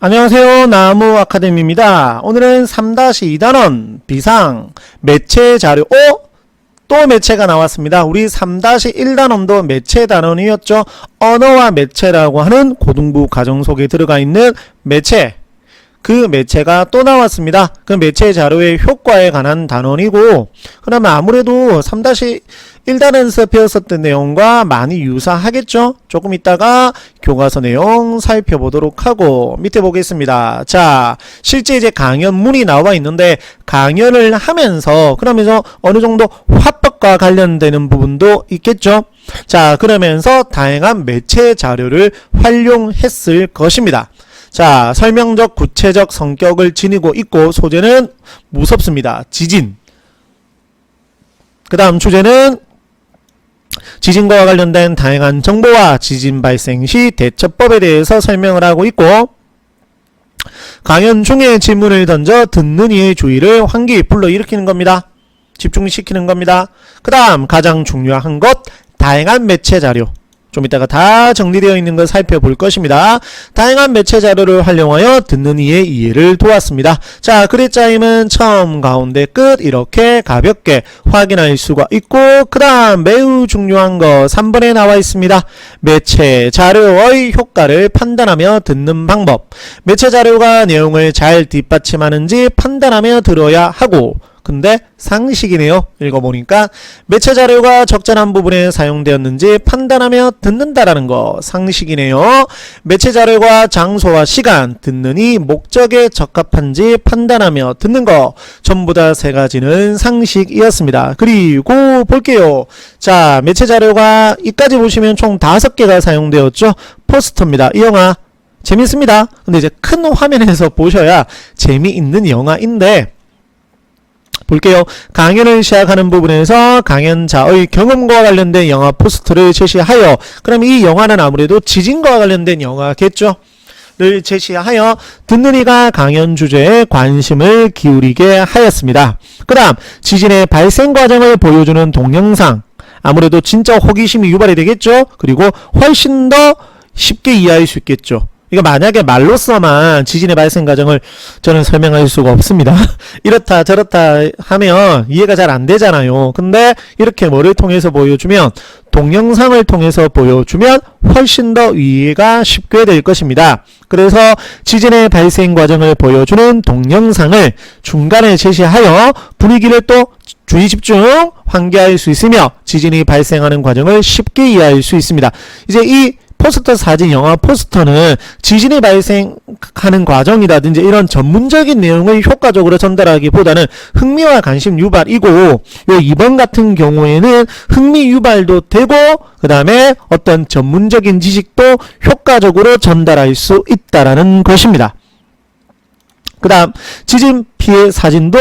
안녕하세요. 나무 아카데미입니다. 오늘은 3-2단원 비상 매체 자료 또 매체가 나왔습니다. 우리 3-1단원도 매체 단원이었죠. 언어와 매체라고 하는 고등부 과정 속에 들어가 있는 매체, 그 매체가 또 나왔습니다. 그 매체 자료의 효과에 관한 단원이고, 그러면 아무래도 3-1단원에서 배웠었던 내용과 많이 유사하겠죠. 조금 이따가 교과서 내용 살펴보도록 하고 밑에 보겠습니다. 자, 실제 이제 강연문이 나와 있는데 강연을 하면서 그러면서 어느 정도 화법과 관련되는 부분도 있겠죠. 자, 그러면서 다양한 매체 자료를 활용했을 것입니다. 자, 설명적 구체적 성격을 지니고 있고 소재는 무섭습니다. 지진. 그 다음 주제는 지진과 관련된 다양한 정보와 지진 발생 시 대처법에 대해서 설명을 하고 있고, 강연 중에 질문을 던져 듣는 이의 주의를 환기 불러일으키는 겁니다. 집중시키는 겁니다. 그 다음 가장 중요한 것, 다양한 매체 자료. 좀 이따가 다 정리되어 있는 걸 살펴볼 것입니다. 다양한 매체 자료를 활용하여 듣는 이의 이해를 도왔습니다. 자, 글자임은 처음, 가운데, 끝 이렇게 가볍게 확인할 수가 있고, 그 다음 매우 중요한 거 3번에 나와 있습니다. 매체 자료의 효과를 판단하며 듣는 방법. 매체 자료가 내용을 잘 뒷받침하는지 판단하며 들어야 하고, 근데 상식이네요. 읽어보니까 매체 자료가 적절한 부분에 사용되었는지 판단하며 듣는다라는 거 상식이네요. 매체 자료가 장소와 시간, 듣는 이 목적에 적합한지 판단하며 듣는 거 전부 다 세 가지는 상식이었습니다. 그리고 볼게요. 자, 매체 자료가 이까지 보시면 총 5개가 사용되었죠. 포스터입니다. 이 영화 재밌습니다. 근데 이제 큰 화면에서 보셔야 재미있는 영화인데, 볼게요. 강연을 시작하는 부분에서 강연자의 경험과 관련된 영화 포스터를 제시하여, 그럼 이 영화는 아무래도 지진과 관련된 영화겠죠. 를 제시하여 듣는 이가 강연 주제에 관심을 기울이게 하였습니다. 그 다음 지진의 발생 과정을 보여주는 동영상. 아무래도 진짜 호기심이 유발이 되겠죠. 그리고 훨씬 더 쉽게 이해할 수 있겠죠. 이거 만약에 말로써만 지진의 발생 과정을 저는 설명할 수가 없습니다. 이렇다 저렇다 하면 이해가 잘 안 되잖아요. 근데 이렇게 뭐를 통해서 보여주면, 동영상을 통해서 보여주면 훨씬 더 이해가 쉽게 될 것입니다. 그래서 지진의 발생 과정을 보여주는 동영상을 중간에 제시하여 분위기를 또 주의 집중 환기할 수 있으며 지진이 발생하는 과정을 쉽게 이해할 수 있습니다. 이제 이 포스터 사진, 영화 포스터는 지진이 발생하는 과정이라든지 이런 전문적인 내용을 효과적으로 전달하기보다는 흥미와 관심 유발이고, 요 2번 같은 경우에는 흥미 유발도 되고 그 다음에 어떤 전문적인 지식도 효과적으로 전달할 수 있다라는 것입니다. 그 다음 지진 피해 사진도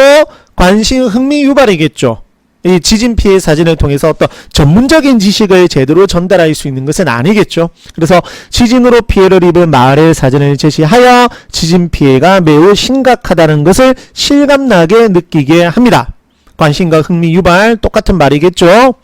관심 흥미 유발이겠죠. 이 지진 피해 사진을 통해서 어떤 전문적인 지식을 제대로 전달할 수 있는 것은 아니겠죠. 그래서 지진으로 피해를 입은 마을의 사진을 제시하여 지진 피해가 매우 심각하다는 것을 실감나게 느끼게 합니다. 관심과 흥미 유발, 똑같은 말이겠죠.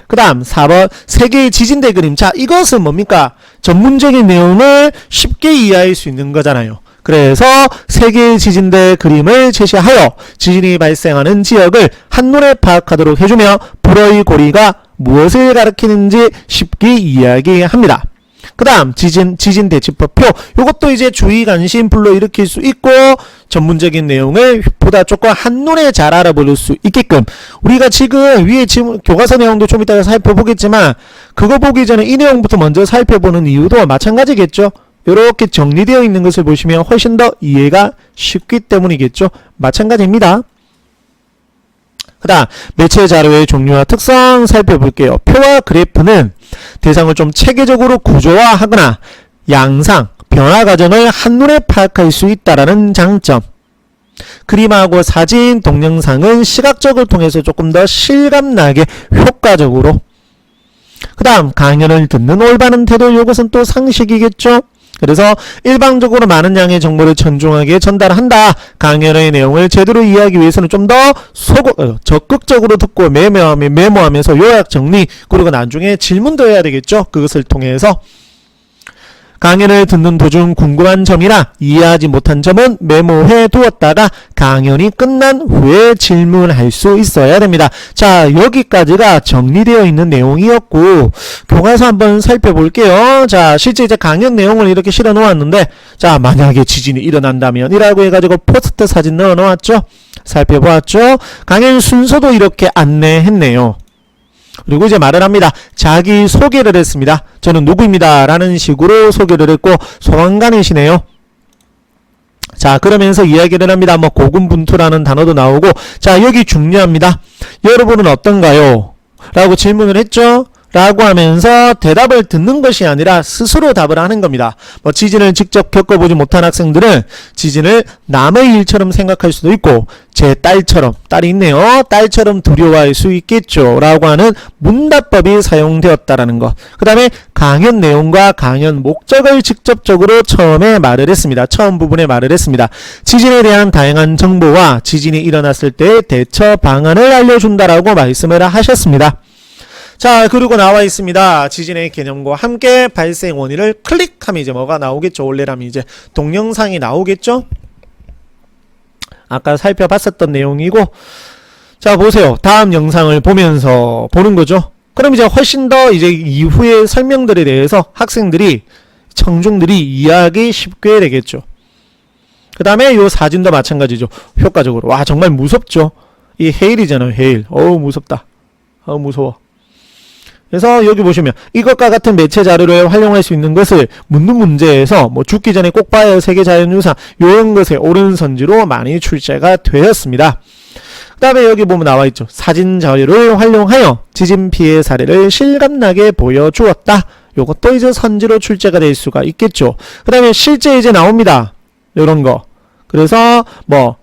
그 다음 4번 세계의 지진대 그림. 자, 이것은 뭡니까? 전문적인 내용을 쉽게 이해할 수 있는 거잖아요. 그래서 세계의 지진대 그림을 제시하여 지진이 발생하는 지역을 한눈에 파악하도록 해주며 불의 고리가 무엇을 가리키는지 쉽게 이야기합니다. 그 다음 지진 대치법표. 이것도 이제 주의 관심 불러일으킬 수 있고 전문적인 내용을 보다 조금 한눈에 잘 알아볼 수 있게끔, 우리가 지금 위에 지금 교과서 내용도 좀 이따가 살펴보겠지만 그거 보기 전에 이 내용부터 먼저 살펴보는 이유도 마찬가지겠죠. 이렇게 정리되어 있는 것을 보시면 훨씬 더 이해가 쉽기 때문이겠죠. 마찬가지입니다. 그 다음 매체 자료의 종류와 특성 살펴볼게요. 표와 그래프는 대상을 좀 체계적으로 구조화하거나 양상, 변화 과정을 한눈에 파악할 수 있다는 장점. 그림하고 사진, 동영상은 시각적을 통해서 조금 더 실감나게 효과적으로. 그 다음 강연을 듣는 올바른 태도. 이것은 또 상식이겠죠. 그래서 일방적으로 많은 양의 정보를 천중하게 전달한다. 강연의 내용을 제대로 이해하기 위해서는 좀 더 적극적으로 듣고 메모하면서 요약 정리, 그리고 나중에 질문도 해야 되겠죠. 그것을 통해서 강연을 듣는 도중 궁금한 점이나 이해하지 못한 점은 메모해 두었다가 강연이 끝난 후에 질문할 수 있어야 됩니다. 자, 여기까지가 정리되어 있는 내용이었고, 교과서 한번 살펴볼게요. 자, 실제 이제 강연 내용을 이렇게 실어 놓았는데, 자, 만약에 지진이 일어난다면 이라고 해가지고 포스트 사진 넣어 놓았죠. 살펴보았죠. 강연 순서도 이렇게 안내했네요. 그리고 이제 말을 합니다. 자기 소개를 했습니다. 저는 누구입니다 라는 식으로 소개를 했고, 소방관이시네요. 자, 그러면서 이야기를 합니다. 뭐 고군분투라는 단어도 나오고, 자, 여기 중요합니다. 여러분은 어떤가요? 라고 질문을 했죠. 라고 하면서 대답을 듣는 것이 아니라 스스로 답을 하는 겁니다. 뭐 지진을 직접 겪어보지 못한 학생들은 지진을 남의 일처럼 생각할 수도 있고, 제 딸처럼, 딸이 있네요. 딸처럼 두려워할 수 있겠죠. 라고 하는 문답법이 사용되었다라는 것. 그 다음에 강연 내용과 강연 목적을 직접적으로 처음에 말을 했습니다. 처음 부분에 말을 했습니다. 지진에 대한 다양한 정보와 지진이 일어났을 때의 대처 방안을 알려준다라고 말씀을 하셨습니다. 자, 그리고 나와 있습니다. 지진의 개념과 함께 발생 원인을 클릭하면 이제 뭐가 나오겠죠. 원래라면 이제 동영상이 나오겠죠. 아까 살펴봤었던 내용이고, 자, 보세요. 다음 영상을 보면서 보는 거죠. 그럼 이제 훨씬 더 이제 이후의 설명들에 대해서 학생들이, 청중들이 이해하기 쉽게 되겠죠. 그 다음에 요 사진도 마찬가지죠. 효과적으로. 와, 정말 무섭죠. 이 해일이잖아요. 해일. 어우, 무섭다. 어우, 무서워. 그래서 여기 보시면 이것과 같은 매체 자료를 활용할 수 있는 것을 묻는 문제에서 뭐 죽기 전에 꼭 봐야 할 세계자연유산 이런 것에 옳은 선지로 많이 출제가 되었습니다. 그 다음에 여기 보면 나와 있죠. 사진 자료를 활용하여 지진 피해 사례를 실감나게 보여주었다. 요것도 이제 선지로 출제가 될 수가 있겠죠. 그 다음에 실제 이제 나옵니다. 요런 거. 그래서 뭐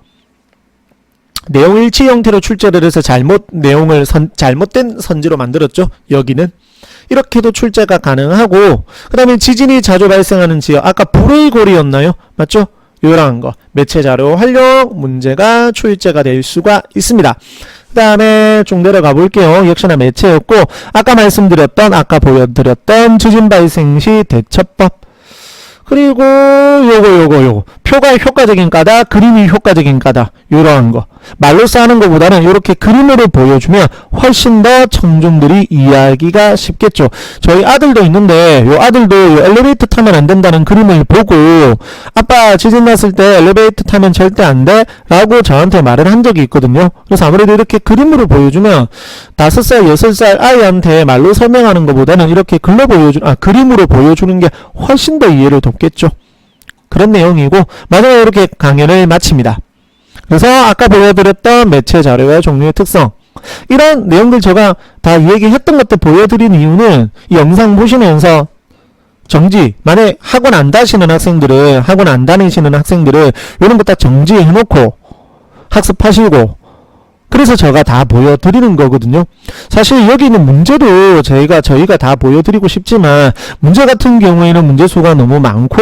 내용 일치 형태로 출제를 해서 잘못된 선지로 만들었죠. 여기는 이렇게도 출제가 가능하고, 그 다음에 지진이 자주 발생하는 지역, 아까 불의 고리였나요? 맞죠? 요런 거 매체 자료 활용 문제가 출제가 될 수가 있습니다. 그 다음에 쭉 내려가 볼게요. 역시나 매체였고, 아까 보여드렸던 지진 발생 시 대처법, 그리고 요거 표가 효과적인 까다, 그림이 효과적인 까다, 요러한 거 말로써 하는 것보다는 이렇게 그림으로 보여주면 훨씬 더 청중들이 이해하기가 쉽겠죠. 저희 아들도 있는데 요 아들도 요 엘리베이터 타면 안 된다는 그림을 보고 아빠 지진 났을 때 엘리베이터 타면 절대 안 돼 라고 저한테 말을 한 적이 있거든요. 그래서 아무래도 이렇게 그림으로 보여주면 5살 6살 아이한테 말로 설명하는 것보다는 이렇게 그림으로 보여주는 게 훨씬 더 이해를 돕겠죠. 그런 내용이고, 마지막에 이렇게 강연을 마칩니다. 그래서 아까 보여드렸던 매체 자료의 종류의 특성, 이런 내용들 제가 다 얘기했던 것들 보여드린 이유는 이 영상 보시면서 정지, 만약 학원 안 다니시는 학생들은 이런 거 다 정지해놓고 학습하시고, 그래서 제가 다 보여드리는 거거든요. 사실 여기 있는 문제도 저희가 다 보여드리고 싶지만, 문제 같은 경우에는 문제 수가 너무 많고,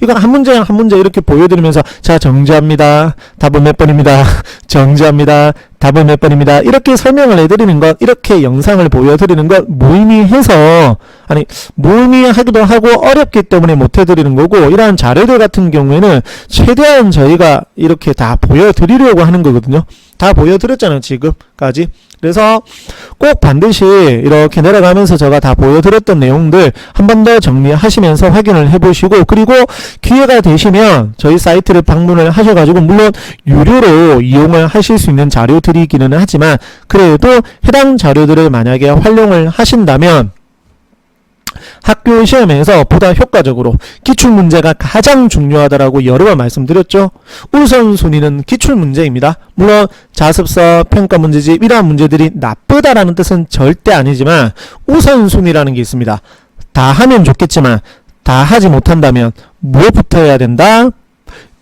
이건 한 문제 한 문제 이렇게 보여드리면서, 자, 정지합니다. 답은 몇 번입니다. 정지합니다. 답은 몇 번입니다. 이렇게 설명을 해드리는 것, 이렇게 영상을 보여드리는 것, 무의미하기도 하고 어렵기 때문에 못 해드리는 거고, 이러한 자료들 같은 경우에는 최대한 저희가 이렇게 다 보여드리려고 하는 거거든요. 다 보여드렸잖아요, 지금까지. 그래서 꼭 반드시 이렇게 내려가면서 제가 다 보여드렸던 내용들 한 번 더 정리하시면서 확인을 해보시고, 그리고 기회가 되시면 저희 사이트를 방문을 하셔가지고, 물론 유료로 이용을 하실 수 있는 자료들이기는 하지만, 그래도 해당 자료들을 만약에 활용을 하신다면 학교 시험에서 보다 효과적으로, 기출문제가 가장 중요하다라고 여러 번 말씀드렸죠. 우선순위는 기출문제입니다. 물론 자습서, 평가문제집 이러한 문제들이 나쁘다라는 뜻은 절대 아니지만, 우선순위라는 게 있습니다. 다 하면 좋겠지만 다 하지 못한다면 무엇부터 해야 된다?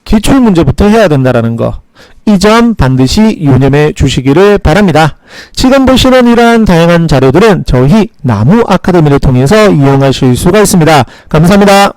기출문제부터 해야 된다라는 거, 이 점 반드시 유념해 주시기를 바랍니다. 지금 보시는 이러한 다양한 자료들은 저희 나무 아카데미를 통해서 이용하실 수가 있습니다. 감사합니다.